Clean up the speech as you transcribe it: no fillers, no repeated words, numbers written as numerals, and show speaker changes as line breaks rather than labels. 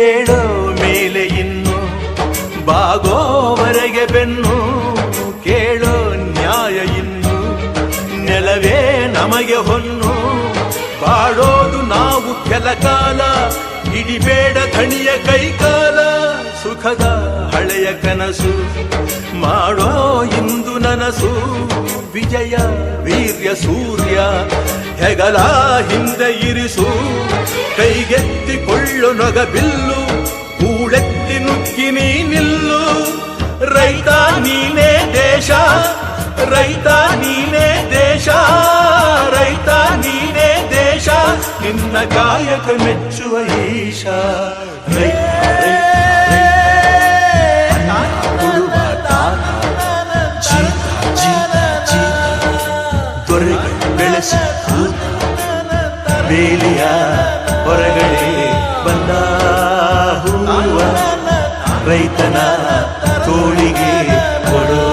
ಏಳೋ ಮೇಲೆ ಇನ್ನು ಬಾಗೋವರೆಗೆ ಬೆನ್ನು ಕೇಳೋ ನ್ಯಾಯ ಇನ್ನು ನೆಲವೇ ನಮಗೆ ಹೊನ್ನು ಬಾಳೋದು ನಾವು ಕೆಲ ಕಾಲ ಹಿಡಿಬೇಡ ಧಣಿಯ ಕೈಕಾಲ ಸುಖದ ಹಳೆಯ ಕನಸು ಮಾಡೋ ಇಂದು ನನಸು ವಿಜಯ ವೀರ್ಯ ಸೂರ್ಯ ಹೆಗಲ ಹಿಂದೆ ಇರಿಸು ಕೈಗೆತ್ತಿಕೊಳ್ಳು ನೊಗಬಿಲ್ಲು ಕೂಳೆತ್ತಿ ನುಗ್ಗಿ ನೀ ನಿಲ್ಲು ರೈತ ನೀನೇ ದೇಶ ರೈತ ನೀನೇ ದೇಶ ರೈತ ನೀನೇ ದೇಶ ನಿನ್ನ ಕಾಯಕ ಮೆಚ್ಚುವ ಈಶ ದೊರೆಗಳು ಬೆಳೆಸಿ ಬೇಲಿಯ ಹೊರಗಡೆ ಬಂದ ಹೂವ ರೈತನ ತೋಳಿಗೆ ಕೊಡೋ